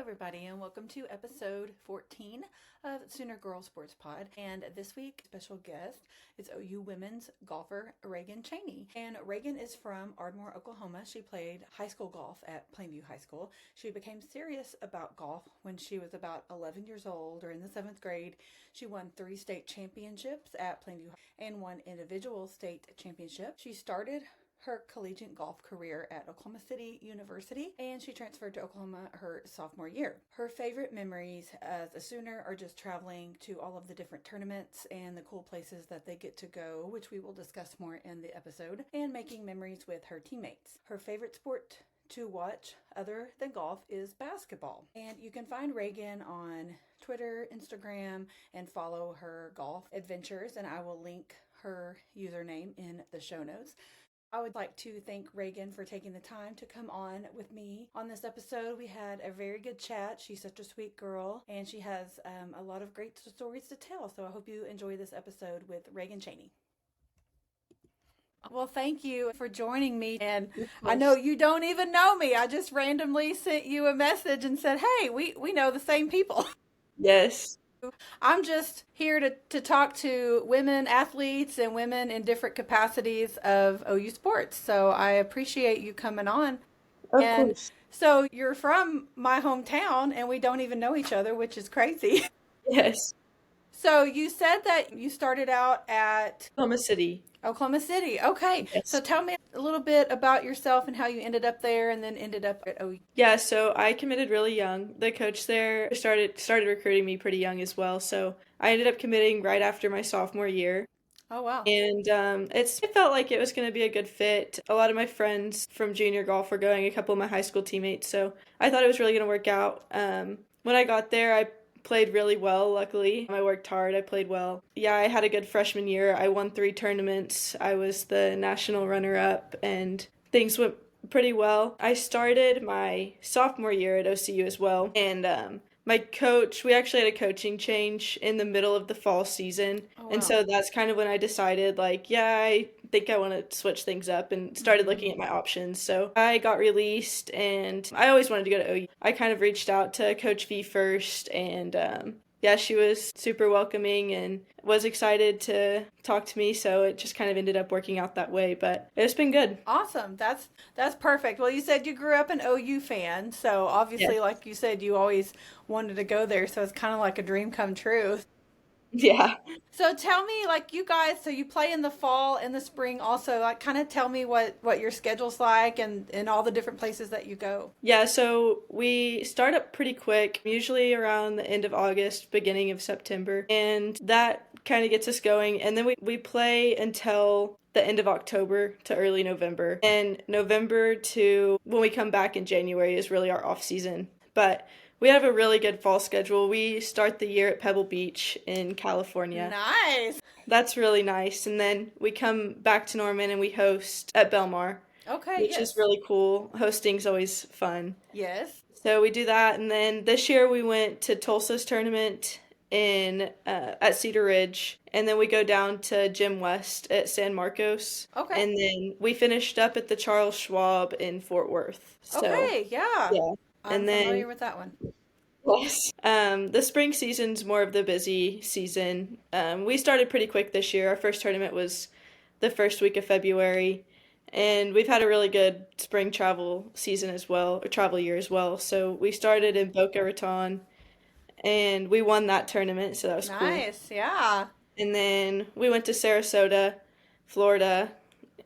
everybody, and welcome to episode 14 of Sooner Girl Sports Pod. And this week, special guest is OU women's golfer Reagan Chaney. And Reagan is from Ardmore, Oklahoma. She played high school golf at Plainview High School. She became serious about golf when she was about 11 years old, or in the 7th grade. She won 3 state championships at Plainview and 1 individual state championship. She started her collegiate golf career at Oklahoma City University, and she transferred to Oklahoma her sophomore year. Her favorite memories as a Sooner are just traveling to all of the different tournaments and the cool places that they get to go, which we will discuss more in the episode, and making memories with her teammates. Her favorite sport to watch other than golf is basketball. And you can find Reagan on Twitter, Instagram, and follow her golf adventures, and I will link her username in the show notes. I would like to thank Reagan for taking the time to come on with me on this episode. We had a very good chat. She's such a sweet girl, and she has a lot of great stories to tell. So I hope you enjoy this episode with Reagan Chaney. Well, thank you for joining me. And I know you don't even know me. I just randomly sent you a message and said, hey, we know the same people. Yes. I'm just here to talk to women athletes and women in different capacities of OU sports. So I appreciate you coming on. Of And course. so you're from my hometown and we don't even know each other, which is crazy. Yes. So you said that you started out at Oklahoma City. Oklahoma City. Okay. Yes. So tell me a little bit about yourself and how you ended up there and then ended up at OU. Yeah, so I committed really young. The coach there started recruiting me pretty young as well. So I ended up committing right after my sophomore year. Oh, wow. And it felt like it was going to be a good fit. A lot of my friends from junior golf were going, a couple of my high school teammates. So I thought it was really going to work out. When I got there, I played really well, luckily. I worked hard. I played well. Yeah, I had a good freshman year. I won 3 tournaments. I was the national runner-up, and things went pretty well. I started my sophomore year at OCU as well, and my coach, we actually had a coaching change in the middle of the fall season, Oh, wow. and so that's kind of when I decided, like, yeah, I think I want to switch things up and started looking at my options. So I got released, and I always wanted to go to OU. I kind of reached out to Coach V first, and yeah, she was super welcoming and was excited to talk to me, so it just kind of ended up working out that way, but it's been good. Awesome. That's perfect. Well, you said you grew up an OU fan, so obviously, Yes. like you said, you always wanted to go there, so it's kind of like a dream come true. Yeah. So tell me, like, you guys, so you play in the fall and the spring also, like, kind of tell me what your schedule's like and all the different places that you go. Yeah, so we start up pretty quick, usually around the end of August, beginning of September, and that kind of gets us going. And then we play until the end of October to early November. And November to when we come back in January is really our off season. But we have a really good fall schedule. We start the year at Pebble Beach in California. Nice. That's really nice. And then we come back to Norman and we host at Belmar, Okay, which yes. is really cool. Hosting's always fun. Yes. So we do that, and then this year we went to Tulsa's tournament in at Cedar Ridge, and then we go down to Jim West at San Marcos. Okay. And then we finished up at the Charles Schwab in Fort Worth. So Okay, yeah. yeah. I'm And then familiar with that one. yes. The spring season's more of the busy season. We started pretty quick this year. Our first tournament was the first week of February, and we've had a really good spring travel season as well, or travel year as well. So we started in Boca Raton, and we won that tournament, so that was cool. Nice, yeah. And then we went to Sarasota, Florida,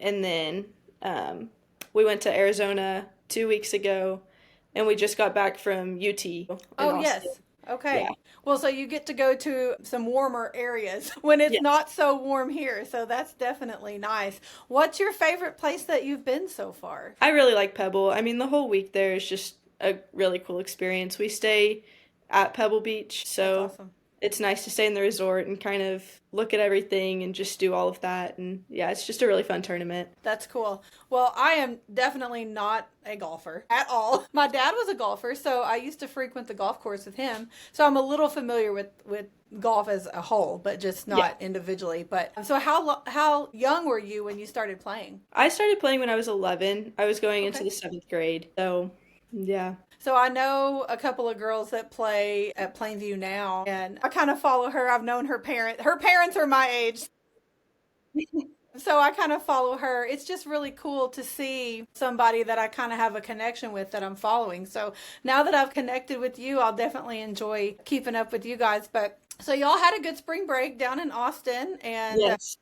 and then we went to Arizona 2 weeks ago, and we just got back from UT in Oh, Austin. yes. Okay. Yeah. Well, so you get to go to some warmer areas when it's Yeah. not so warm here. So that's definitely nice. What's your favorite place that you've been so far? I really like Pebble. I mean, the whole week there is just a really cool experience. We stay at Pebble Beach, That's so awesome. it's nice to stay in the resort and kind of look at everything and just do all of that. And yeah, it's just a really fun tournament. That's cool. Well, I am definitely not a golfer at all. My dad was a golfer, so I used to frequent the golf course with him. So I'm a little familiar with golf as a whole, but just Yeah. not individually. But so how young were you when you started playing? I started playing when I was 11. I was going into Okay. the 7th grade. So Yeah. So I know a couple of girls that play at Plainview now, and I kind of follow her. I've known her parent. Her parents are my age, so I kind of follow her. It's just really cool to see somebody that I kind of have a connection with that I'm following. So now that I've connected with you, I'll definitely enjoy keeping up with you guys. But so y'all had a good spring break down in Austin, and Yes.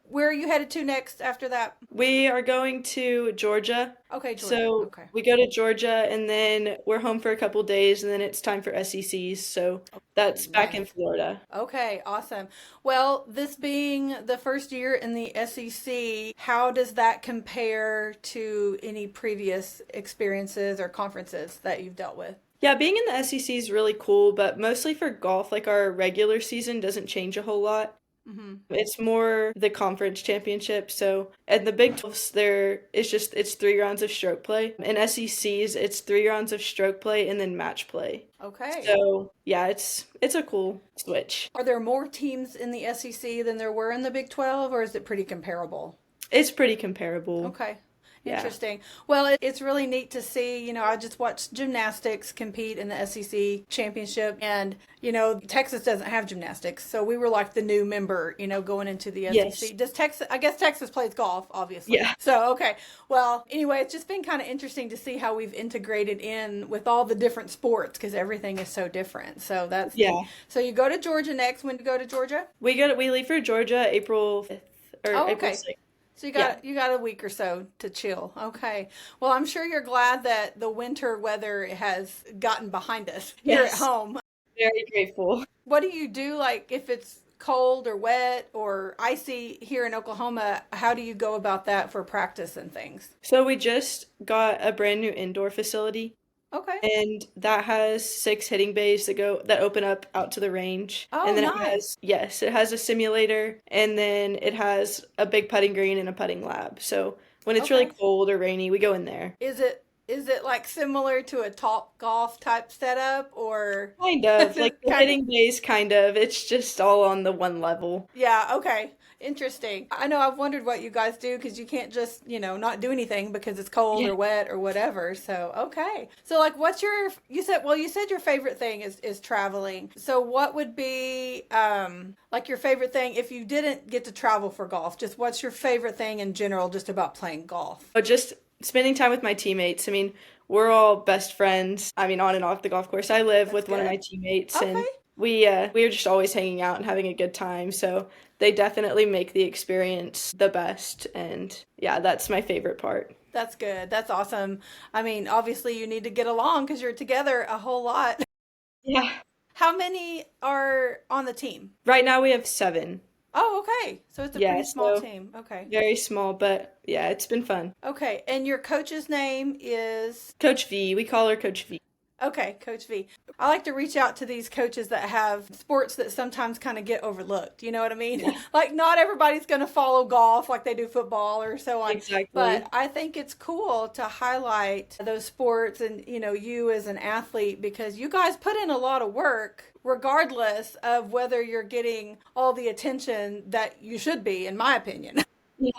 where are you headed to next after that? We are going to Georgia. Okay, Georgia. So Okay. we go to Georgia and then we're home for a couple days and then it's time for SECs. So that's back in Nice. Florida. Okay, awesome. Well, this being the first year in the SEC, how does that compare to any previous experiences or conferences that you've dealt with? Yeah, being in the SEC is really cool, but mostly for golf, like our regular season doesn't change a whole lot. Hmm. It's more the conference championship. So at the Big 12s, it's 3 rounds of stroke play. In SECs, it's 3 rounds of stroke play and then match play. Okay. So yeah, it's a cool switch. Are there more teams in the SEC than there were in the Big 12, or is it pretty comparable? It's pretty comparable. Okay. Yeah. Interesting. Well, it's really neat to see. I just watched gymnastics compete in the SEC championship, and, Texas doesn't have gymnastics. So we were like the new member, going into the Yes. SEC. I guess Texas plays golf, obviously. Yeah. So, okay. Well, anyway, it's just been kind of interesting to see how we've integrated in with all the different sports because everything is so different. So that's Yeah. neat. So you go to Georgia next. When do you go to Georgia? We leave for Georgia April 5th or Oh, April okay. 6th. So Yeah. you got a week or so to chill. Okay. Well, I'm sure you're glad that the winter weather has gotten behind us here at Yes. home. Very grateful. What do you do like if it's cold or wet or icy here in Oklahoma? How do you go about that for practice and things? So we just got a brand new indoor facility Okay. and that has 6 hitting bays that open up out to the range. Oh, And then nice. it has a simulator and then it has a big putting green and a putting lab. So when it's really Okay. cold or rainy, we go in there. Is it like similar to a Top Golf type setup or Kind is of like it the kind of hitting bays, kind of. It's just all on the one level. Yeah, okay. Interesting. I know I've wondered what you guys do because you can't just, not do anything because it's cold Yeah. or wet or whatever. So, okay. So like you said your favorite thing is traveling. So what would be like your favorite thing if you didn't get to travel for golf? Just what's your favorite thing in general just about playing golf? But just spending time with my teammates. I mean, we're all best friends. I mean, on and off the golf course. I live That's with one of my good. teammates, Okay. and we are just always hanging out and having a good time. So they definitely make the experience the best. And yeah, that's my favorite part. That's good. That's awesome. I mean, obviously you need to get along because you're together a whole lot. Yeah. How many are on the team? Right now we have 7. Oh, okay. So it's a Yeah, pretty small so team. Okay. very small, but yeah, it's been fun. Okay. And your coach's name is? Coach V, we call her Coach V. Okay, Coach V. I like to reach out to these coaches that have sports that sometimes kind of get overlooked. You know what I mean? Yeah, Like, not everybody's going to follow golf like they do football or so on. exactly. But I think it's cool to highlight those sports and, you as an athlete because you guys put in a lot of work regardless of whether you're getting all the attention that you should be, in my opinion. Yeah,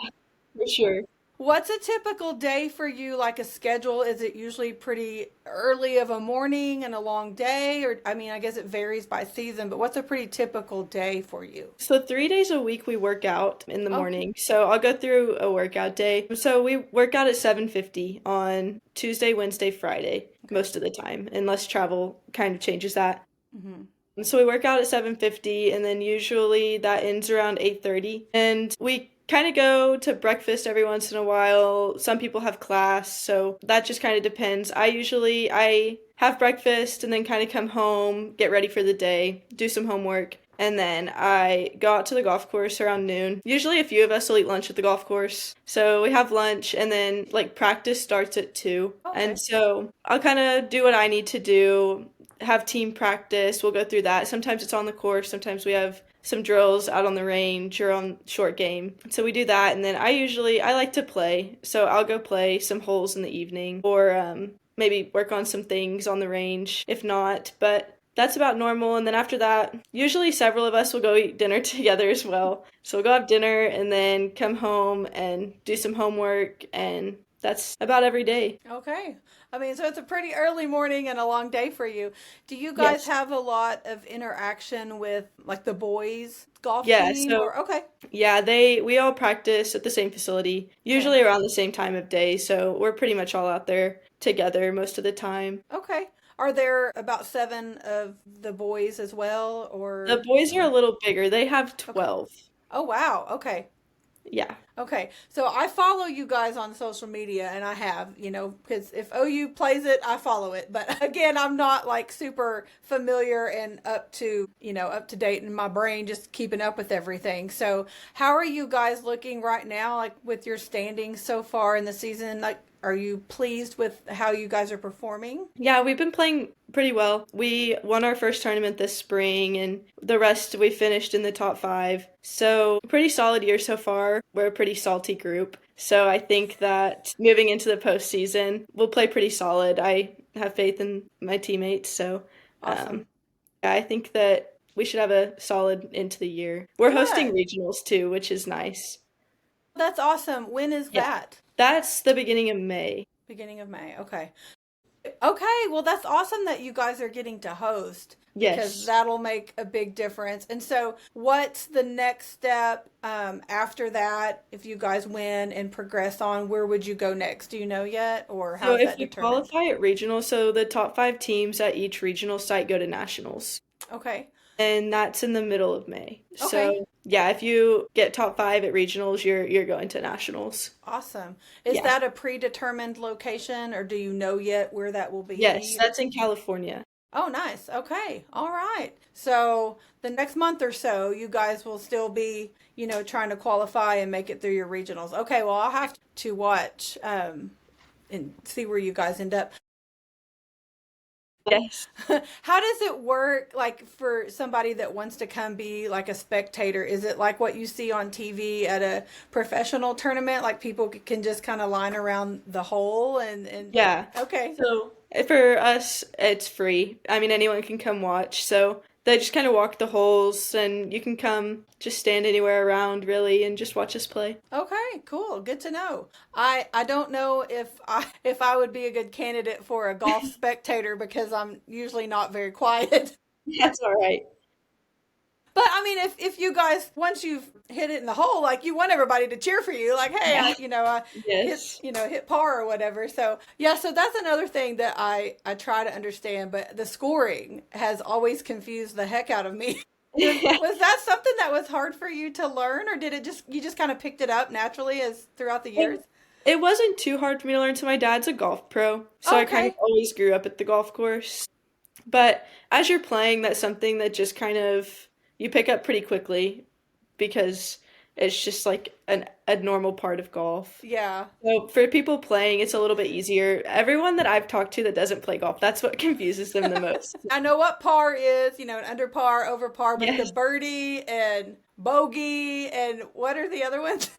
for sure. What's a typical day for you, like a schedule? Is it usually pretty early of a morning and a long day? Or, I mean, I guess it varies by season, but what's a pretty typical day for you? So 3 days a week we work out in the Okay. morning. So I'll go through a workout day. So we work out at 7:50 on Tuesday, Wednesday, Friday Okay. most of the time, unless travel kind of changes that. Hmm. And so we work out at 7:50 and then usually that ends around 8:30. And we kind of go to breakfast every once in a while. Some people have class, so that just kind of depends. I have breakfast and then kind of come home, get ready for the day, do some homework, and then I go out to the golf course around noon. Usually a few of us will eat lunch at the golf course. So we have lunch and then like practice starts at 2. Okay. And so I'll kind of do what I need to do, have team practice. We'll go through that. Sometimes it's on the course, sometimes we have some drills out on the range or on short game. So we do that and then I like to play. So I'll go play some holes in the evening or maybe work on some things on the range if not, but that's about normal. And then after that, usually several of us will go eat dinner together as well. So we'll go have dinner and then come home and do some homework and that's about every day. Okay. I mean, so it's a pretty early morning and a long day for you. Do you guys Yes. have a lot of interaction with like the boys golf Yeah, team so or okay. yeah, we all practice at the same facility, Okay. usually around the same time of day, so we're pretty much all out there together most of the time. Okay. Are there about 7 of the boys as well The or boys are a little bigger. They have okay. 12. Oh wow. Okay. Yeah. Okay, so I follow you guys on social media, and I have, because if OU plays it, I follow it. But again, I'm not like super familiar and up to date in my brain, just keeping up with everything. So, how are you guys looking right now, like with your standings so far in the season? Like, are you pleased with how you guys are performing? Yeah, we've been playing pretty well. We won our first tournament this spring, and the rest we finished in the top 5. So, pretty solid year so far. We're a pretty salty group. So, I think that moving into the postseason, we'll play pretty solid. I have faith in my teammates. So, Awesome. um, yeah, I think that we should have a solid into the year. We're hosting Good. regionals too, which is nice. That's awesome. When is Yeah, that? that's the beginning of May. Beginning of May. Okay. Okay, well, that's awesome that you guys are getting to host because Yes. that'll make a big difference. And so, what's the next step after that? If you guys win and progress on, where would you go next? Do you know yet, or So how's if that we determined? qualify at regionals, so the top 5 teams at each regional site go to nationals, Okay, and that's in the middle of May. okay, So yeah, if you get top 5 at regionals, you're going to nationals. awesome. Is Yeah. that a predetermined location, or do you know yet where that will Yes, be? that's in California. Oh, nice. Okay. All right. So the next month or so, you guys will still be, trying to qualify and make it through your regionals. Okay. Well, I'll have to watch and see where you guys end up. Yes. How does it work, like for somebody that wants to come be like a spectator? Is it like what you see on TV at a professional tournament? Like people can just kind of line around the hole and Yeah. okay. So for us, it's free. I mean, anyone can come watch. So they just kind of walk the holes, and you can come just stand anywhere around, really, and just watch us play. Okay, cool. Good to know. I don't know if I would be a good candidate for a golf spectator because I'm usually not very quiet. That's all right. But I mean, if you guys once you've hit it in the hole, like you want everybody to cheer for you, like hey, Yeah. I hit Yes. hit par or whatever. So yeah, so that's another thing that I try to understand. But the scoring has always confused the heck out of me. Was that something that was hard for you to learn, or did it just you just kind of picked it up naturally as throughout the years? It, it wasn't too hard for me to learn. So my dad's a golf pro, so I kind of Okay. always grew up at the golf course. But as you're playing, that's something that just kind of you pick up pretty quickly because it's just like a normal part of golf. Yeah. So for people playing, it's a little bit easier. Everyone that I've talked to that doesn't play golf, that's what confuses them the most. I know what par is, an under par, over par, but the Yes. birdie and bogey and what are the other ones?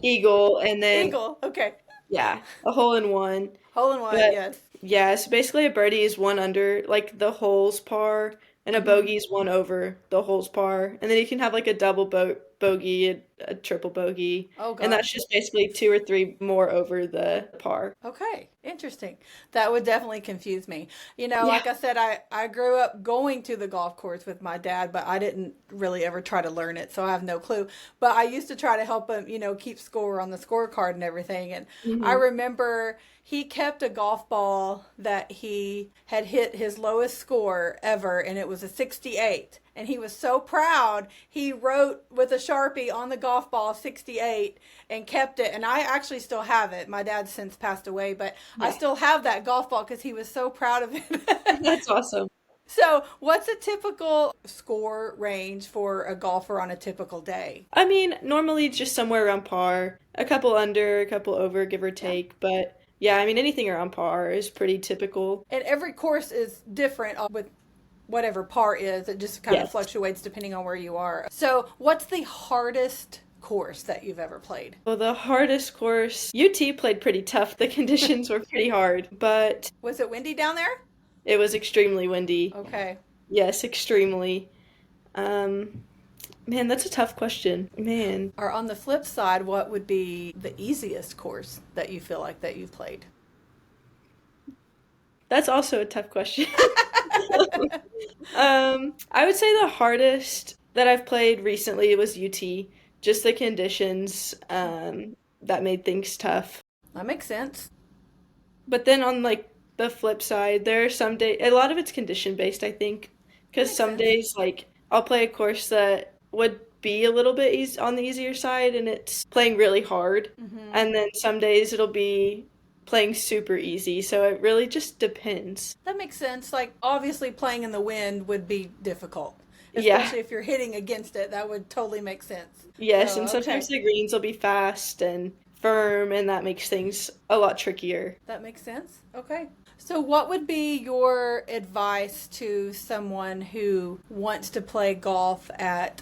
Eagle, and then Eagle. Okay. yeah, a hole in one. Hole in one, But yes. yeah, so basically a birdie is one under like the hole's par, and a Hmm. bogey is one over the hole's par, and then you can have like a double bogey, a triple bogey, Oh and that's gosh. just basically 2 or 3 more over the par. Okay, interesting. That would definitely confuse me. Yeah. Like I said, I grew up going to the golf course with my dad, but I didn't really ever try to learn it, so I have no clue. But I used to try to help him, keep score on the scorecard and everything. And I Hmm. remember he kept a golf ball that he had hit his lowest score ever, and it was a 68. And he was so proud. He wrote with a Sharpie on the golf ball 68 and kept it. And I actually still have it. My dad's since passed away, but I Yeah. still have that golf ball because he was so proud of it. That's awesome. So, what's a typical score range for a golfer on a typical day? I mean, normally just somewhere around par, a couple under, a couple over, give or Yeah. take, but yeah, I mean anything around par is pretty typical. And every course is different with whatever par is. It just kind of Yes. fluctuates depending on where you are. So, what's the hardest course that you've ever played? Well, the hardest course, UT played pretty tough. The conditions were pretty hard, but Was it windy down there? it was extremely windy. Okay. Yes, extremely. Um, Man, that's a tough question. Man. Or on the flip side, what would be the easiest course that you feel like that you've played? That's also a tough question. I would say the hardest that I've played recently was UT. Just the conditions that made things tough. That makes sense. But then on like the flip side, there are some days, a lot of it's condition based, I think, That because makes some sense. days like I'll play a course that would be a little bit easy on the easier side and it's playing really hard. Hmm. And then some days it'll be playing super easy. So it really just depends. That makes sense. Like, obviously, playing in the wind would be difficult, Yeah. especially if you're hitting against it. That would totally make sense. Yes, and So, sometimes okay, the greens will be fast and firm, and that makes things a lot trickier. that makes sense. Okay. So, what would be your advice to someone who wants to play golf at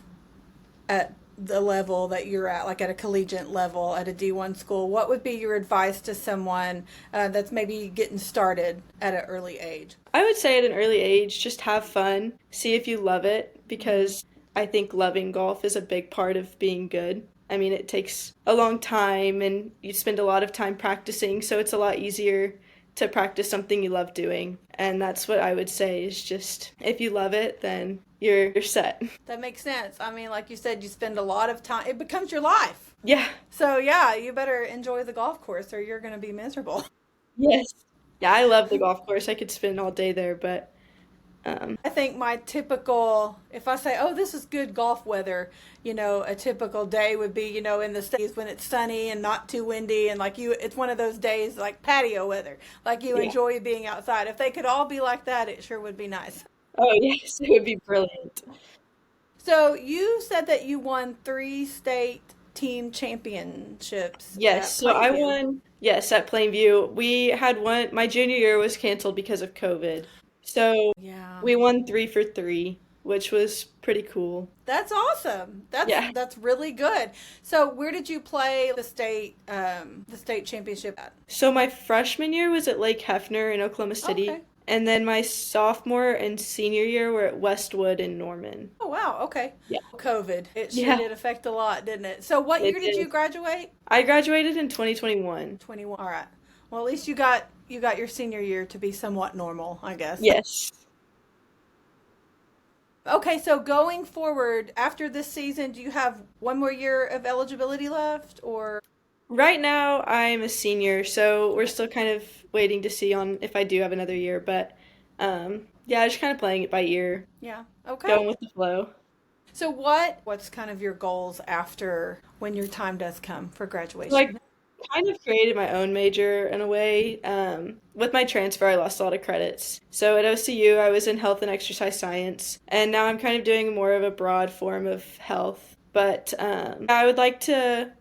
the level that you're at, like at a collegiate level at a D1 school? What would be your advice to someone that's maybe getting started at an early age? I would say at an early age, just have fun, see if you love it, Hmm. because I think loving golf is a big part of being good. I mean, it takes a long time and you spend a lot of time practicing, so it's a lot easier to practice something you love doing. And that's what I would say is just if you love it, then you're set. That makes sense. I mean, like you said, you spend a lot of time, it becomes your life. Yeah. So, yeah, you better enjoy the golf course or you're going to be miserable. Yes. Yeah, I love the golf course. I could spend all day there, but I think my typical, if I say, oh, this is good golf weather, a typical day would be, in the States when it's sunny and not too windy. And like it's one of those days like patio weather, like you yeah. enjoy being outside. If they could all be like that, it sure would be nice. Oh, yes, it would be brilliant. So you said that you won 3 state team championships Yes, at so I Plainview. won, yes, at Plainview. We had one, my junior year was canceled because of COVID. So Yeah. we won 3 for 3, which was pretty cool. That's awesome. That's Yeah. that's really good. So where did you play the state championship at? So my freshman year was at Lake Hefner in Oklahoma City, Okay. and then my sophomore and senior year were at Westwood in Norman. Oh wow, okay. Yeah. COVID. It sure Yeah, did affect a lot, didn't it? So what it year did you did. graduate? I graduated in 2021. 21. All right. Well, at least you got your senior year to be somewhat normal, I guess. Yes. Okay, so going forward after this season, do you have one more year of eligibility left or Right now, I'm a senior, so we're okay. still kind of waiting to see on if I do have another year, but yeah, just kind of playing it by ear, Yeah. Okay. going with the flow. So what's kind of your goals after when your time does come for So I graduation? kind of created my own major in a way. With my transfer, I lost a lot of credits. So at OCU, I was in health and exercise science, and now I'm kind of doing more of a broad form of health. But I would like to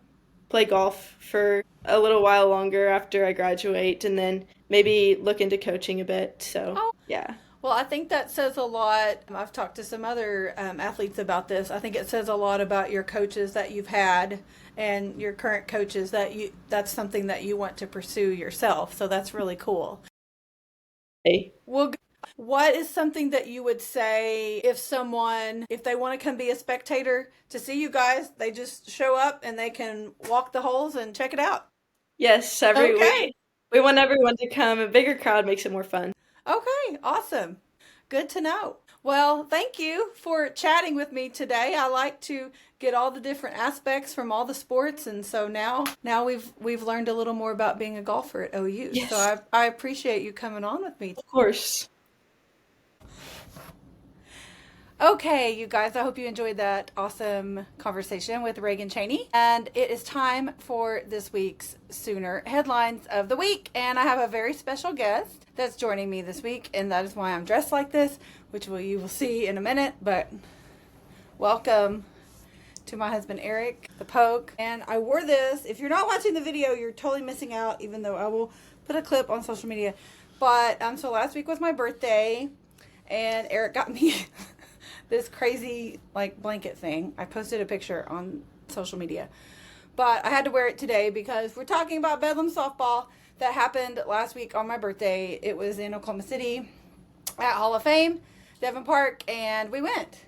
play golf for a little while longer after I graduate, and then maybe look into coaching a bit. So Oh, yeah. well, I think that says a lot. I've talked to some other athletes about this. I think it says a lot about your coaches that you've had and your current coaches that's something that you want to pursue yourself. So that's really cool. Hey. Well, what is something that you would say if they want to come be a spectator to see you guys, they just show up and they can walk the holes and check it out? Yes, Okay. we want everyone to come. A bigger crowd makes it more fun. Okay. Awesome. Good to know. Well, thank you for chatting with me today. I like to get all the different aspects from all the sports, and so now we've learned a little more about being a golfer at OU. So Yes, I appreciate you coming on with me. of course. Okay, you guys, I hope you enjoyed that awesome conversation with Reagan Chaney. And it is time for this week's Sooner Headlines of the Week. And I have a very special guest that's joining me this week, and that is why I'm dressed like this, which you will see in a minute. But welcome to my husband Eric, the Poke. And I wore this. If you're not watching the video, you're totally missing out, even though I will put a clip on social media. But so last week was my birthday, and Eric got me this crazy like blanket thing. I posted a picture on social media, but I had to wear it today because we're talking about Bedlam softball that happened last week on my birthday. It was in Oklahoma City at Hall of Fame, Devon Park, and we went.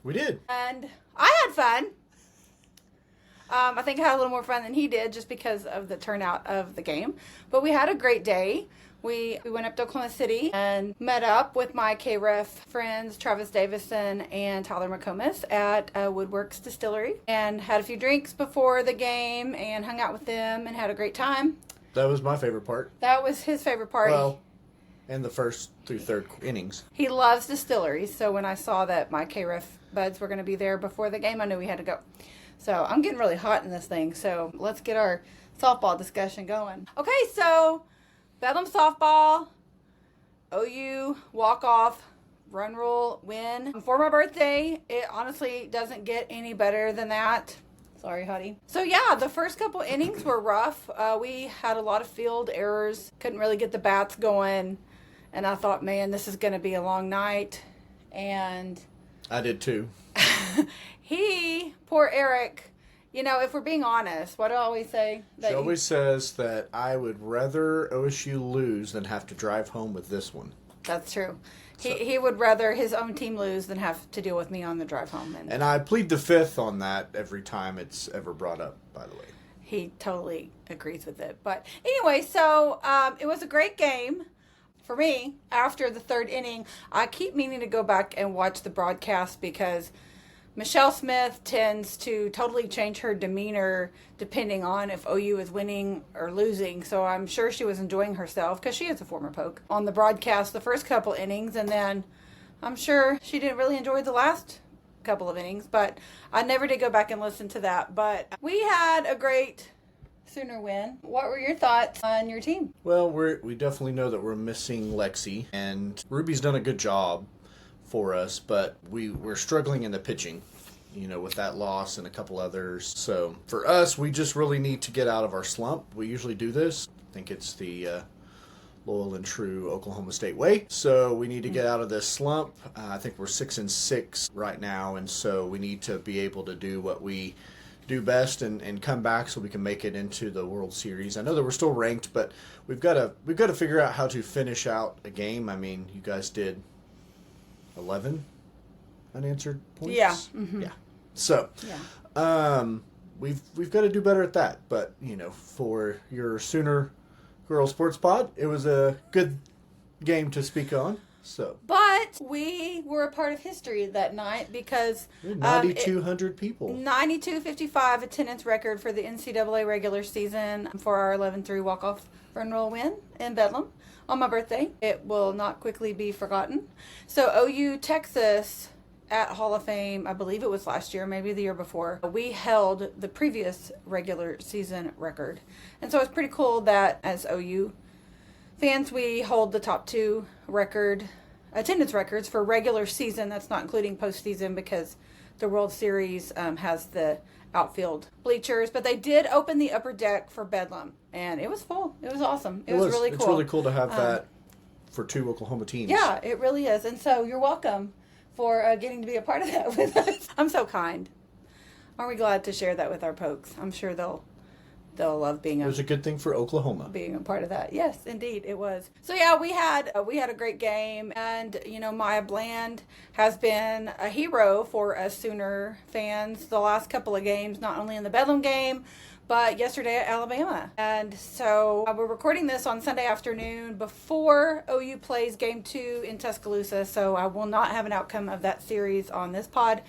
We did. And I had fun. I think I had a little more fun than he did just because of the turnout of the game. But we had a great day. We went up to Oklahoma City and met up with my KREF friends, Travis Davison and Tyler McComas at Woodworks Distillery, and had a few drinks before the game and hung out with them and had a great time. That was my favorite part. That was his favorite part. Well, and the first through third innings. He loves distilleries, so when I saw that my KREF buds were going to be there before the game, I knew we had to go. So I'm getting really hot in this thing, so let's get our softball discussion going. Okay, so Bedlam softball, OU walk-off, run rule win. For my birthday, it honestly doesn't get any better than that. Sorry, Hottie. So yeah, the first couple innings were rough. We had a lot of field errors, couldn't really get the bats going, and I thought, man, this is going to be a long night. And I did too. Poor Eric, you know, if we're being honest, what do I always say? She always says that I would rather OSU lose than have to drive home with this one. That's true. He would rather his own team lose than have to deal with me on the drive home. And I plead the fifth on that every time it's ever brought up, by the way. He totally agrees with it. But anyway, so it was a great game. For me, after the third inning, I keep meaning to go back and watch the broadcast because Michelle Smith tends to totally change her demeanor depending on if OU is winning or losing. So I'm sure she was enjoying herself because she is a former Poke on the broadcast the first couple innings. And then I'm sure she didn't really enjoy the last couple of innings. But I never did go back and listen to that. But we had a great Sooner win. What were your thoughts on your team? Well, we definitely know that we're missing Lexi. And Ruby's done a good job for us, but we're struggling in the pitching, you know, with that loss and a couple others. So for us, we just really need to get out of our slump. We usually do this. I think it's the loyal and true Oklahoma State way. So we need to get out of this slump. I think we're 6-6 right now, and so we need to be able to do what we do best and come back so we can make it into the World Series. I know that we're still ranked, but we've got to figure out how to finish out a game. I mean, you guys did 11 unanswered points. Yeah. Mm-hmm. Yeah. So, we've got to do better at that. But you know, for your Sooner Girls Sports Pod, it was a good game to speak on. So, but we were a part of history that night because 9,200 people, 92.55 attendance record for the NCAA regular season for our 11-3 walk-off run roll win in Bedlam on my birthday. It will not quickly be forgotten. So OU Texas at Hall of Fame, I believe it was last year, maybe the year before, we held the previous regular season record. And so it's pretty cool that as OU fans, we hold the top two attendance records for regular season. That's not including postseason because the World Series has the outfield bleachers, but they did open the upper deck for Bedlam, and it was full. It was awesome. It was really cool. It's really cool to have that for two Oklahoma teams. Yeah, it really is. And so you're welcome for getting to be a part of that with us. I'm so kind. Aren't we glad to share that with our pokes? I'm sure they'll love being It was a good thing for Oklahoma. Being a part of that. Yes, indeed, it was. So yeah, we had a great game, and you know, Maya Bland has been a hero for us Sooner fans the last couple of games, not only in the Bedlam game, but yesterday at Alabama. And so we're recording this on Sunday afternoon before OU plays game 2 in Tuscaloosa, so I will not have an outcome of that series on this pod.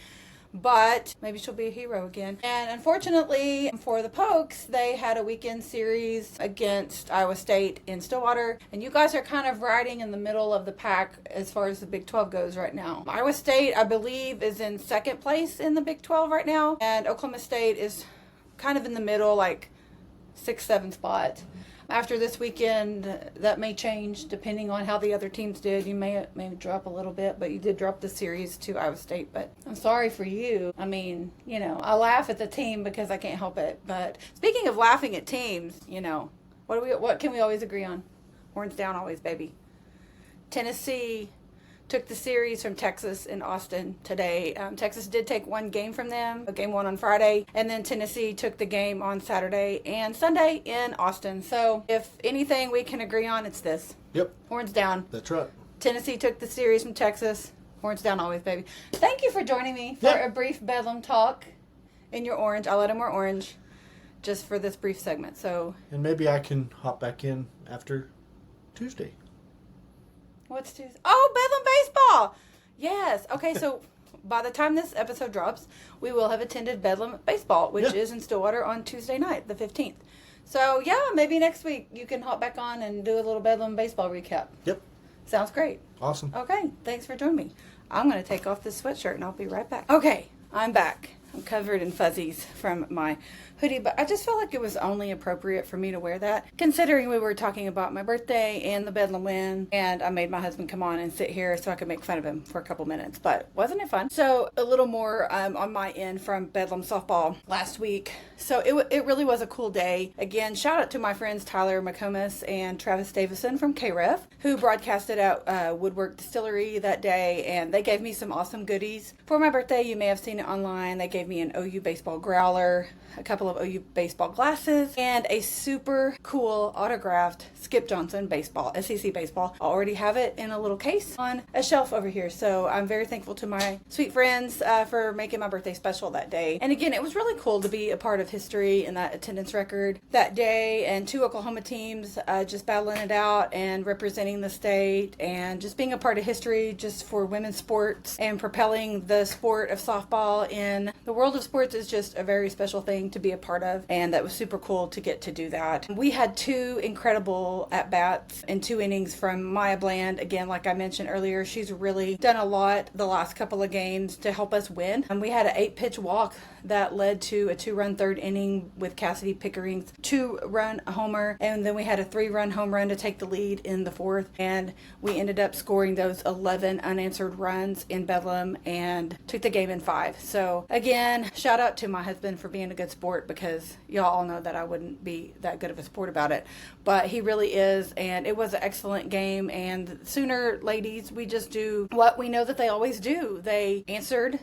But maybe she'll be a hero again. And unfortunately for the Pokes, they had a weekend series against Iowa State in Stillwater. And you guys are kind of riding in the middle of the pack as far as the Big 12 goes right now. Iowa State, I believe, is in second place in the Big 12 right now. And Oklahoma State is kind of in the middle, like 6th, 7th spot. After this weekend, that may change depending on how the other teams did. You may drop a little bit, but you did drop the series to Iowa State. But I'm sorry for you. I mean, you know, I laugh at the team because I can't help it. But speaking of laughing at teams, you know, what can we always agree on? Horns down always, baby. Tennessee took the series from Texas in Austin today. Texas did take one game from them, game 1 on Friday, and then Tennessee took the game on Saturday and Sunday in Austin. So if anything we can agree on, it's this. Yep. Horns down. That's right. Tennessee took the series from Texas. Horns down always, baby. Thank you for joining me for a brief Bedlam talk in your orange. I'll let him wear orange just for this brief segment. So. And maybe I can hop back in after Tuesday. What's Tuesday? Oh, Bedlam baseball! Yes. Okay, so by the time this episode drops, we will have attended Bedlam baseball, which is in Stillwater on Tuesday night, the 15th. So, yeah, maybe next week you can hop back on and do a little Bedlam baseball recap. Yep. Sounds great. Awesome. Okay, thanks for joining me. I'm going to take off this sweatshirt and I'll be right back. Okay, I'm back. I'm covered in fuzzies from my hoodie, but I just felt like it was only appropriate for me to wear that, considering we were talking about my birthday and the Bedlam win, and I made my husband come on and sit here so I could make fun of him for a couple minutes, but wasn't it fun? So a little more on my end from Bedlam softball last week. So it really was a cool day. Again, shout out to my friends Tyler McComas and Travis Davison from KREF, who broadcasted at Woodwork Distillery that day, and they gave me some awesome goodies. For my birthday, you may have seen it online, they gave me an OU baseball growler, a couple of OU baseball glasses, and a super cool autographed Skip Johnson baseball, SEC baseball. I already have it in a little case on a shelf over here. So I'm very thankful to my sweet friends for making my birthday special that day. And again, it was really cool to be a part of history and that attendance record that day, and 2 Oklahoma teams just battling it out and representing the state, and just being a part of history just for women's sports and propelling the sport of softball in the world of sports is just a very special thing to be a part of, and that was super cool to get to do that. We had 2 incredible at-bats in 2 innings from Maya Bland. Again, like I mentioned earlier, she's really done a lot the last couple of games to help us win. And we had an 8-pitch walk that led to a 2-run third inning with Cassidy Pickering's 2-run homer, and then we had a 3-run home run to take the lead in the 4th, and we ended up scoring those 11 unanswered runs in Bedlam and took the game in 5. So again, shout out to my husband for being a good sport, because y'all all know that I wouldn't be that good of a sport about it, but he really is. And it was an excellent game, and Sooner ladies, we just do what we know that they always do. They answered,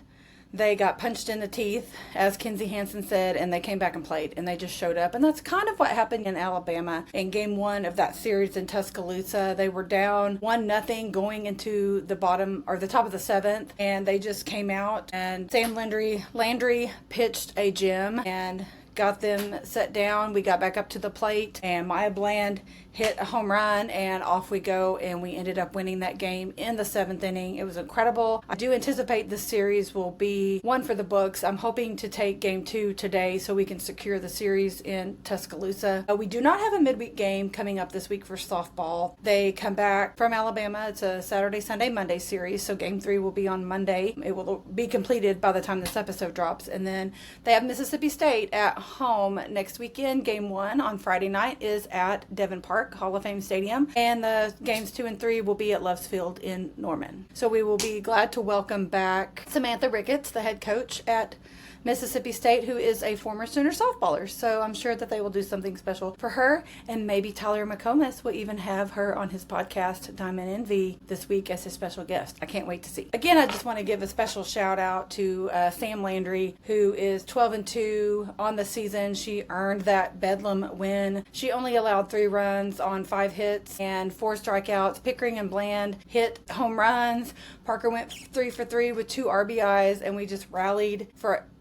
they got punched in the teeth, as Kinsey Hansen said, and they came back and played, and they just showed up. And that's kind of what happened in Alabama in game 1 of that series in Tuscaloosa. They were down 1-0 going into the bottom or the top of the 7th, and they just came out, and Sam Landry pitched a gem and got them set down. We got back up to the plate, and Maya Bland hit a home run, and off we go, and we ended up winning that game in the 7th inning. It was incredible. I do anticipate this series will be one for the books. I'm hoping to take game 2 today so we can secure the series in Tuscaloosa. We do not have a midweek game coming up this week for softball. They come back from Alabama. It's a Saturday, Sunday, Monday series, so game 3 will be on Monday. It will be completed by the time this episode drops, and then they have Mississippi State at home next weekend. Game 1 on Friday night is at Devon Park Hall of Fame Stadium, and the games 2 and 3 will be at Loves Field in Norman. So we will be glad to welcome back Samantha Ricketts, the head coach at Mississippi State, who is a former Sooner softballer. So I'm sure that they will do something special for her, and maybe Tyler McComas will even have her on his podcast Diamond Envy this week as his special guest. I can't wait to see. Again, I just want to give a special shout out to Sam Landry, who is 12-2 on the season. She earned that Bedlam win. She only allowed 3 runs on 5 hits and 4 strikeouts. Pickering and Bland hit home runs. Parker went 3 for 3 with 2 RBIs, and we just rallied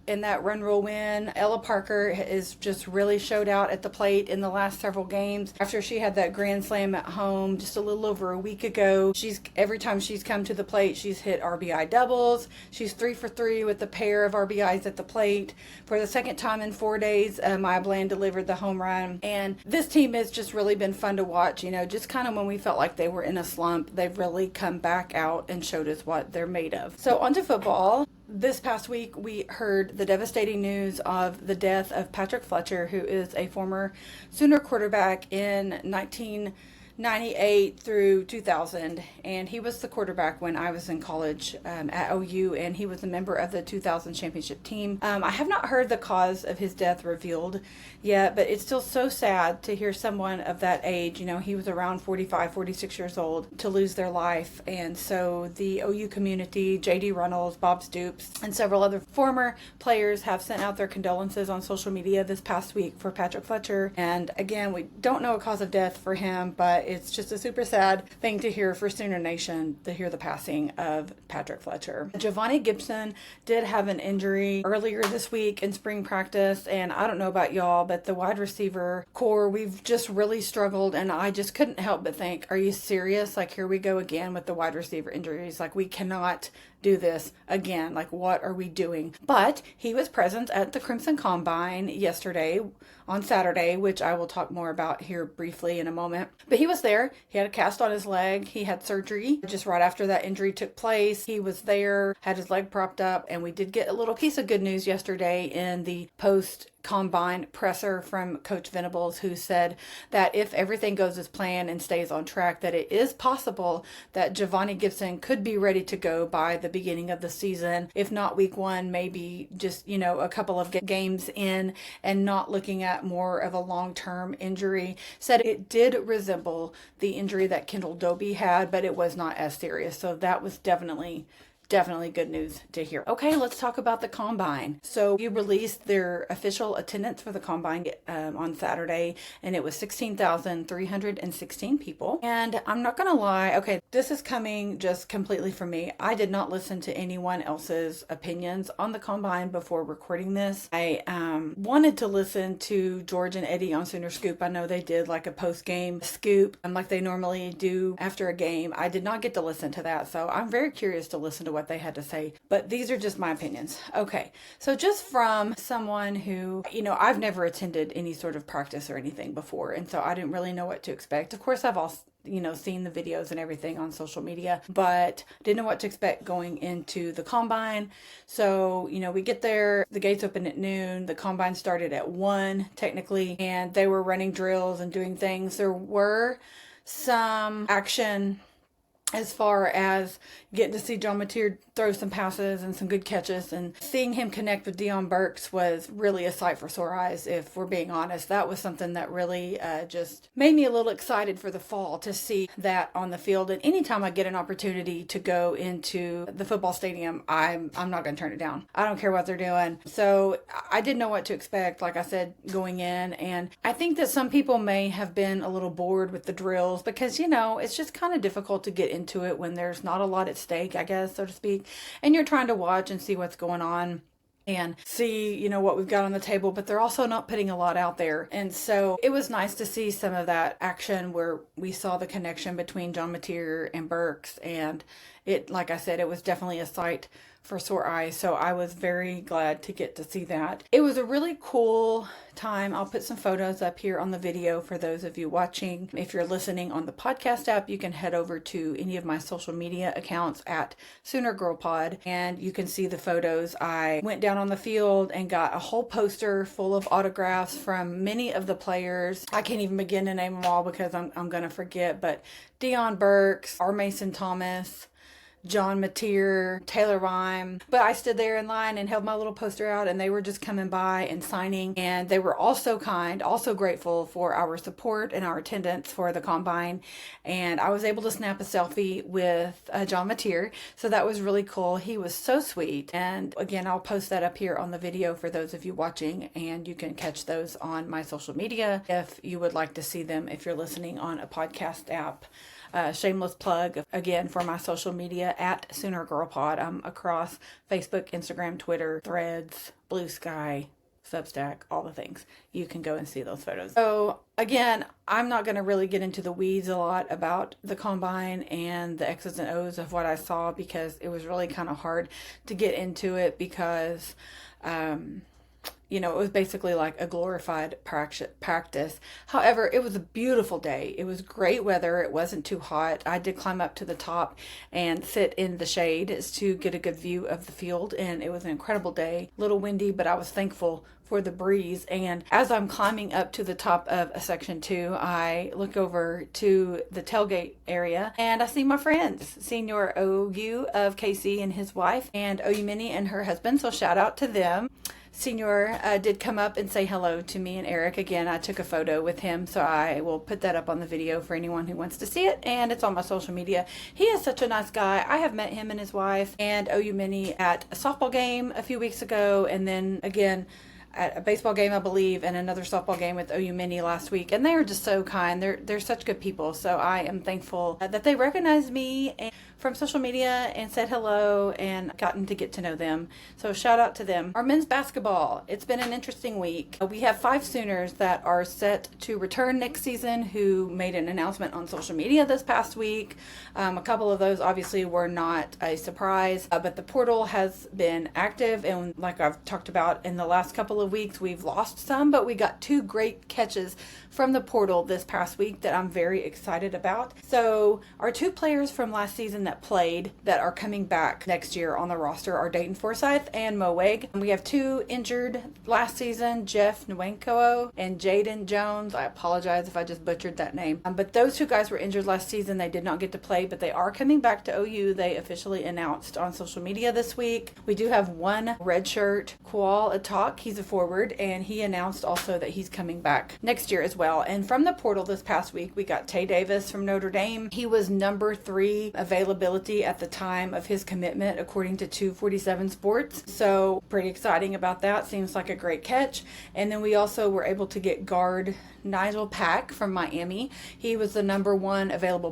in that run rule win. Ella Parker is just really showed out at the plate in the last several games. After she had that grand slam at home just a little over a week ago, every time she's come to the plate, she's hit RBI doubles. She's 3 for 3 with a pair of RBIs at the plate. For the second time in 4 days, Maya Bland delivered the home run. And this team has just really been fun to watch. You know, just kind of when we felt like they were in a slump, they've really come back out and showed us what they're made of. So on to football. This past week, we heard the devastating news of the death of Patrick Fletcher, who is a former Sooner quarterback in 1998 through 2000, and he was the quarterback when I was in college at OU, and he was a member of the 2000 championship team. I have not heard the cause of his death revealed yet, but it's still so sad to hear someone of that age, you know, he was around 45, 46 years old, to lose their life. And so the OU community, J.D. Runnels, Bob Stoops, and several other former players have sent out their condolences on social media this past week for Patrick Fletcher. And again, we don't know a cause of death for him, but it's just a super sad thing to hear for Sooner Nation, to hear the passing of Patrick Fletcher. Giovanni Gibson did have an injury earlier this week in spring practice, and I don't know about y'all, but the wide receiver core, we've just really struggled, and I just couldn't help but think, are you serious? Like, here we go again with the wide receiver injuries. Like, we cannot do this again. Like, what are we doing? But he was present at the Crimson Combine yesterday on Saturday, which I will talk more about here briefly in a moment. But he was there. He had a cast on his leg. He had surgery just right after that injury took place. He was there, had his leg propped up, and we did get a little piece of good news yesterday in the post combine presser from Coach Venables, who said that if everything goes as planned and stays on track, that it is possible that Giovanni Gibson could be ready to go by the beginning of the season. If not week 1, maybe just, a couple of games in, and not looking at more of a long-term injury. Said it did resemble the injury that Kendall Doby had, but it was not as serious. So that was definitely good news to hear. Okay, let's talk about the Combine. So you released their official attendance for the Combine on Saturday, and it was 16,316 people. And I'm not going to lie, okay, this is coming just completely from me. I did not listen to anyone else's opinions on the Combine before recording this. I wanted to listen to George and Eddie on Sooner Scoop. I know they did like a post-game scoop, like they normally do after a game. I did not get to listen to that, so I'm very curious to listen to what they had to say, but these are just my opinions. Okay, so just from someone who, I've never attended any sort of practice or anything before, and so I didn't really know what to expect. Of course, I've all seen the videos and everything on social media, but didn't know what to expect going into the Combine. So, we get there, the gates open at noon, the Combine started at 1 technically, and they were running drills and doing things. There were some action as far as getting to see John Mateer throw some passes and some good catches, and seeing him connect with Deion Burks was really a sight for sore eyes, if we're being honest. That was something that really just made me a little excited for the fall to see that on the field. And anytime I get an opportunity to go into the football stadium, I'm not going to turn it down. I don't care what they're doing. So I didn't know what to expect, like I said, going in. And I think that some people may have been a little bored with the drills because, it's just kind of difficult to get into it when there's not a lot at stake, I guess, so to speak. And you're trying to watch and see what's going on and see, what we've got on the table, but they're also not putting a lot out there. And so it was nice to see some of that action where we saw the connection between John Mateer and Burks. And it, like I said, it was definitely a sight for sore eyes. So I was very glad to get to see that. It was a really cool time. I'll put some photos up here on the video for those of you watching. If you're listening on the podcast app, you can head over to any of my social media accounts at Sooner Girl Pod, and you can see the photos. I went down on the field and got a whole poster full of autographs from many of the players. I can't even begin to name them all because I'm going to forget, but Deion Burks, R. Mason Thomas, John Mateer, Taylor Rhyme. But I stood there in line and held my little poster out, and they were just coming by and signing. And they were also kind, also grateful for our support and our attendance for the Combine. And I was able to snap a selfie with John Mateer. So that was really cool. He was so sweet. And again, I'll post that up here on the video for those of you watching, and you can catch those on my social media if you would like to see them if you're listening on a podcast app. Shameless plug again for my social media at Sooner Girl Pod. I'm across Facebook, Instagram, Twitter, Threads, Blue Sky, Substack, all the things. You can go and see those photos. So again, I'm not going to really get into the weeds a lot about the Combine and the X's and O's of what I saw, because it was really kind of hard to get into it because it was basically like a glorified practice. However, it was a beautiful day. It was great weather. It wasn't too hot. I did climb up to the top and sit in the shade to get a good view of the field, and it was an incredible day. A little windy, but I was thankful for the breeze. And as I'm climbing up to the top of a section 2, I look over to the tailgate area and I see my friends, Senior OU of KC and his wife, and OU Minnie and her husband. So shout out to them. Senior did come up and say hello to me and Eric. Again, I took a photo with him, so I will put that up on the video for anyone who wants to see it, and it's on my social media. He is such a nice guy. I have met him and his wife and OU Minnie at a softball game a few weeks ago, and then again at a baseball game, I believe, and another softball game with OU Mini last week, and they are just so kind. They're such good people, so I am thankful that they recognized me from social media and said hello and gotten to get to know them. So shout out to them. Our men's basketball, it's been an interesting week. We have 5 Sooners that are set to return next season who made an announcement on social media this past week. A couple of those obviously were not a surprise, but the portal has been active, and like I've talked about in the last couple of weeks, we've lost some, but we got 2 great catches from the portal this past week that I'm very excited about. So our 2 players from last season that played that are coming back next year on the roster are Dayton Forsyth and Mo Wegg. We have 2 injured last season, Jeff Nwanko and Jaden Jones. I apologize if I just butchered that name. But those 2 guys were injured last season. They did not get to play, but they are coming back to OU. They officially announced on social media this week. We do have 1 redshirt, Kual Atak. He's a forward, and he announced also that he's coming back next year as well. And from the portal this past week, we got Tay Davis from Notre Dame. He was number 3 availability at the time of his commitment, according to 247 Sports. So pretty exciting about that. Seems like a great catch. And then we also were able to get guard Nigel Pack from Miami. He was the number 1 available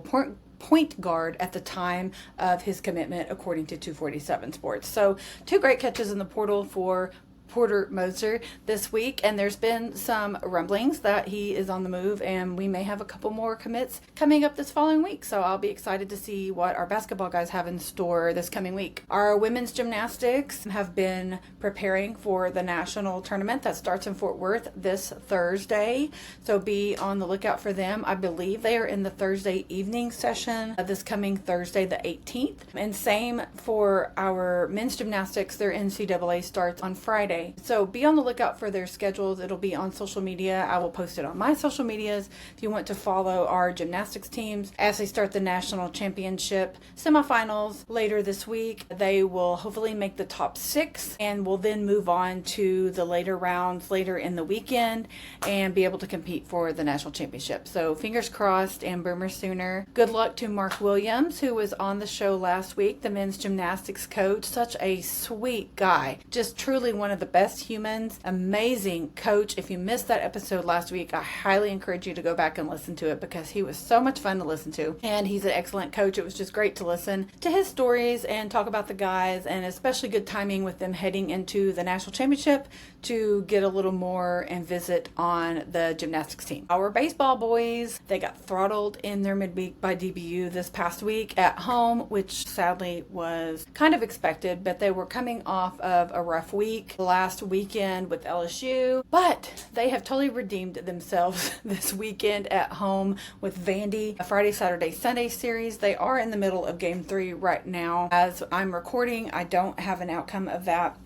point guard at the time of his commitment, according to 247 Sports. So 2 great catches in the portal for Porter Moser this week, and there's been some rumblings that he is on the move, and we may have a couple more commits coming up this following week, so I'll be excited to see what our basketball guys have in store this coming week. Our women's gymnastics have been preparing for the national tournament that starts in Fort Worth this Thursday, so be on the lookout for them. I believe they are in the Thursday evening session this coming Thursday the 18th, and same for our men's gymnastics. Their NCAA starts on Friday. So be on the lookout for their schedules. It'll be on social media. I will post it on my social medias if you want to follow our gymnastics teams as they start the national championship semifinals later this week. They will hopefully make the top 6 and will then move on to the later rounds later in the weekend and be able to compete for the national championship. So fingers crossed, and Boomer Sooner. Good luck to Mark Williams, who was on the show last week, the men's gymnastics coach. Such a sweet guy. Just truly one of the best humans. Amazing coach. If you missed that episode last week, I highly encourage you to go back and listen to it because he was so much fun to listen to, and he's an excellent coach. It was just great to listen to his stories and talk about the guys, and especially good timing with them heading into the national championship to get a little more and visit on the gymnastics team. Our baseball boys, they got throttled in their midweek by DBU this past week at home, which sadly was kind of expected, but they were coming off of a rough week last weekend with LSU, but they have totally redeemed themselves this weekend at home with Vandy, a Friday, Saturday, Sunday series. They are in the middle of game 3 right now. As I'm recording, I don't have an outcome of that,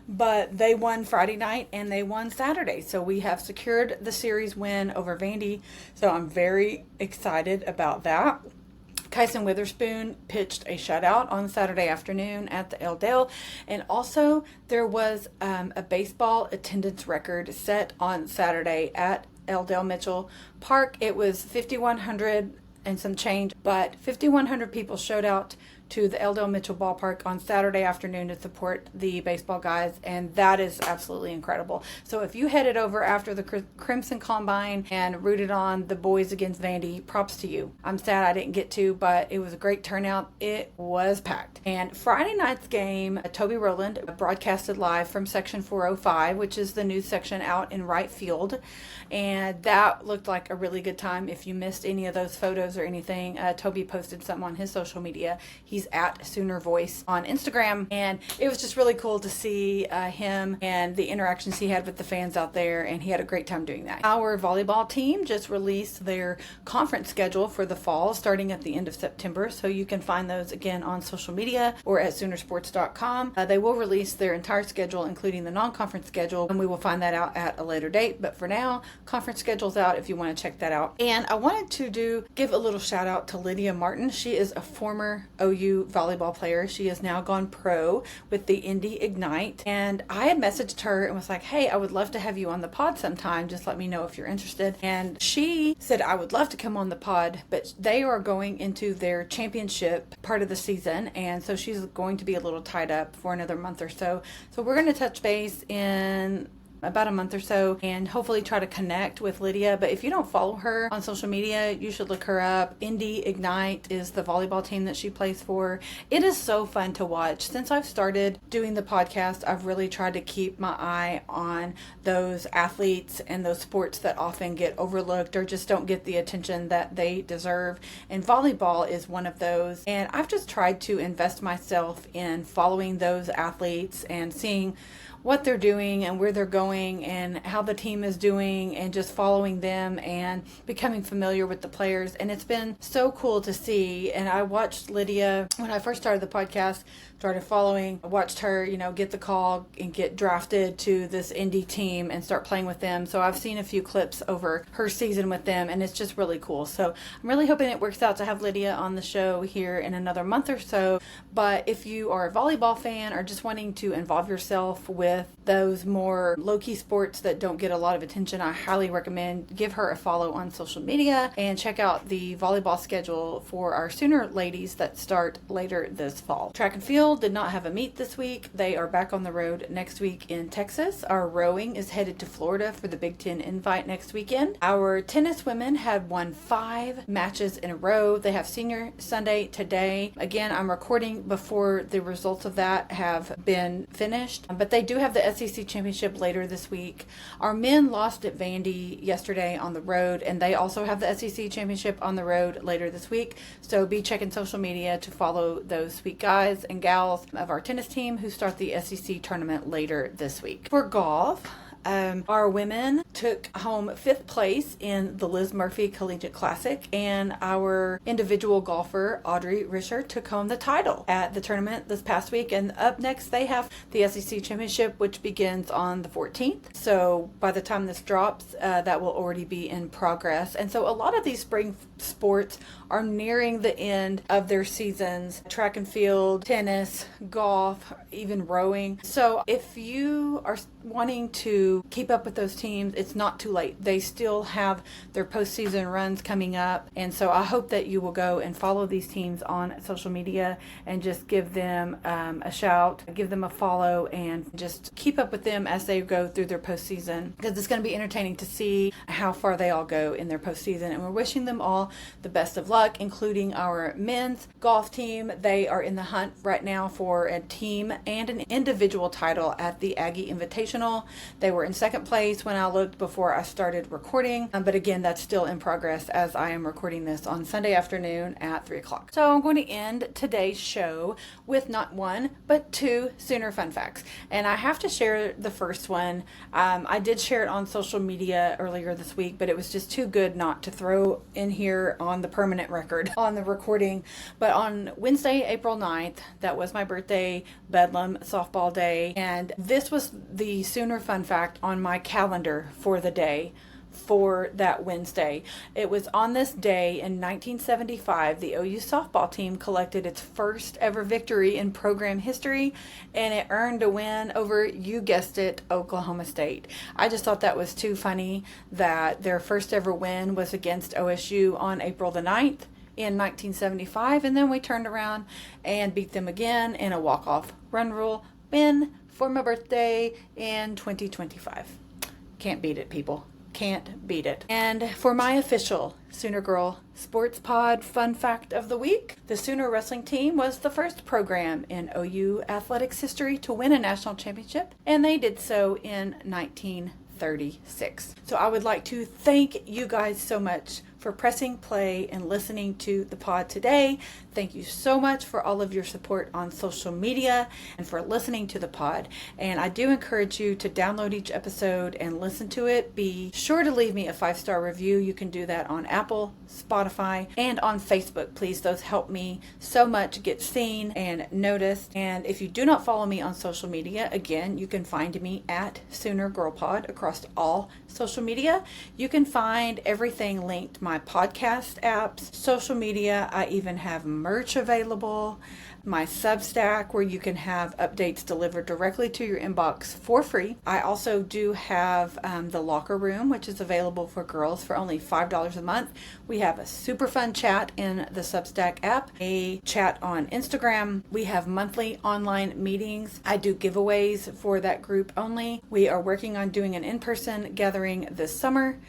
but they won Friday night and they won Saturday. So we have secured the series win over Vandy. So I'm very excited about that. Kyson Witherspoon pitched a shutout on Saturday afternoon at the L-Dale. And also there was a baseball attendance record set on Saturday at L-Dale Mitchell Park. It was 5,100 and some change, but 5,100 people showed out to the L-Dale Mitchell ballpark on Saturday afternoon to support the baseball guys, and that is absolutely incredible. So if you headed over after the Crimson Combine and rooted on the boys against Vandy, props to you. I'm sad I didn't get to, but it was a great turnout. It was packed. And Friday night's game, Toby Rowland broadcasted live from section 405, which is the news section out in right field, and that looked like a really good time. If you missed any of those photos or anything, Toby posted something on his social media. He's at Sooner Voice on Instagram, and it was just really cool to see him and the interactions he had with the fans out there, and he had a great time doing that. Our volleyball team just released their conference schedule for the fall starting at the end of September, so you can find those again on social media or at Soonersports.com. They will release their entire schedule, including the non-conference schedule, and we will find that out at a later date, but for now, conference schedule's out if you want to check that out. And I wanted to give a little shout out to Lydia Martin. She is a former OU OU volleyball player. She has now gone pro with the Indy Ignite. And I had messaged her and was like, hey, I would love to have you on the pod sometime. Just let me know if you're interested. And she said, I would love to come on the pod, but they are going into their championship part of the season. And so she's going to be a little tied up for another month or so. So we're going to touch base in about a month or so and hopefully try to connect with Lydia. But if you don't follow her on social media, you should look her up. Indy Ignite is the volleyball team that she plays for. It is so fun to watch. Since I've started doing the podcast, I've really tried to keep my eye on those athletes and those sports that often get overlooked or just don't get the attention that they deserve. And volleyball is one of those. And I've just tried to invest myself in following those athletes and seeing what they're doing and where they're going and how the team is doing and just following them and becoming familiar with the players. And it's been so cool to see. And I watched Lydia when I first started the podcast, started following, I watched her, get the call and get drafted to this indie team and start playing with them. So I've seen a few clips over her season with them and it's just really cool. So I'm really hoping it works out to have Lydia on the show here in another month or so. But if you are a volleyball fan or just wanting to involve yourself with those more low-key sports that don't get a lot of attention, I highly recommend give her a follow on social media and check out the volleyball schedule for our Sooner ladies that start later this fall. Track and field did not have a meet this week. They are back on the road next week in Texas. Our rowing is headed to Florida for the Big Ten Invite next weekend. Our tennis women had won 5 matches in a row. They have Senior Sunday today. Again, I'm recording before the results of that have been finished, but they do have the SEC Championship later this week. Our men lost at Vandy yesterday on the road, and they also have the SEC Championship on the road later this week. So be checking social media to follow those sweet guys and gals of our tennis team who start the SEC tournament later this week. For golf, our women took home 5th place in the Liz Murphy Collegiate Classic, and our individual golfer, Audrey Risher, took home the title at the tournament this past week. And up next, they have the SEC Championship, which begins on the 14th. So by the time this drops, that will already be in progress. And so a lot of these spring sports are nearing the end of their seasons. Track and field, tennis, golf, even rowing. So if you are wanting to keep up with those teams, it's not too late. They still have their postseason runs coming up. And so I hope that you will go and follow these teams on social media and just give them a shout, give them a follow, and just keep up with them as they go through their postseason, because it's going to be entertaining to see how far they all go in their postseason. And we're wishing them all the best of luck, including our men's golf team. They are in the hunt right now for a team and an individual title at the Aggie Invitational. They were in 2nd place when I looked before I started recording, but again, that's still in progress as I am recording this on Sunday afternoon at 3 o'clock. So I'm going to end today's show with not one, but 2 Sooner fun facts. And I have to share the first one. I did share it on social media earlier this week, but it was just too good not to throw in here on the permanent record on the recording. But on Wednesday, April 9th, that was my birthday, Bedlam softball day. And this was the Sooner fun fact on my calendar for the day. For that Wednesday. It was on this day in 1975, the OU softball team collected its first ever victory in program history, and it earned a win over, you guessed it, Oklahoma State. I just thought that was too funny that their first ever win was against OSU on April the 9th in 1975, and then we turned around and beat them again in a walk-off run rule win for my birthday in 2025. Can't beat it, people. Can't beat it. And for my official Sooner Girl Sports Pod fun fact of the week, the Sooner wrestling team was the first program in OU athletics history to win a national championship, and they did so in 1936. So I would like to thank you guys so much for pressing play and listening to the pod today. Thank you so much for all of your support on social media and for listening to the pod. And I do encourage you to download each episode and listen to it. Be sure to leave me a 5-star review. You can do that on Apple, Spotify, and on Facebook. Please, those help me so much get seen and noticed. And if you do not follow me on social media, again, you can find me at Sooner Girl Pod across all social media. You can find everything linked, my podcast apps, social media. I even have merch available, my Substack where you can have updates delivered directly to your inbox for free. I also do have the locker room, which is available for girls for only $5 a month. We have a super fun chat in the Substack app, a chat on Instagram. We have monthly online meetings. I do giveaways for that group only. We are working on doing an in-person gathering this summer.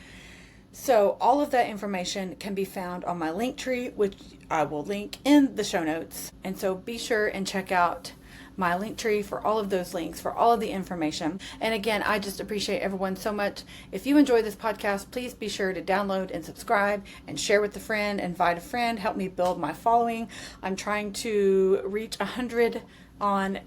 So all of that information can be found on my Linktree, which I will link in the show notes. And so be sure and check out my Linktree for all of those links, for all of the information. And again, I just appreciate everyone so much. If you enjoy this podcast, please be sure to download and subscribe and share with a friend, invite a friend, help me build my following. I'm trying to reach 100 on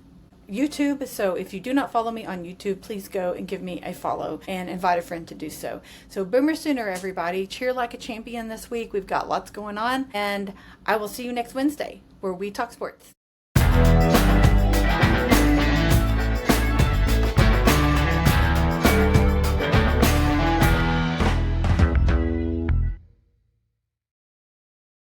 YouTube, so if you do not follow me on YouTube, please go and give me a follow and invite a friend to do so. So Boomer Sooner, everybody. Cheer like a champion this week. We've got lots going on, and I will see you next Wednesday where we talk sports.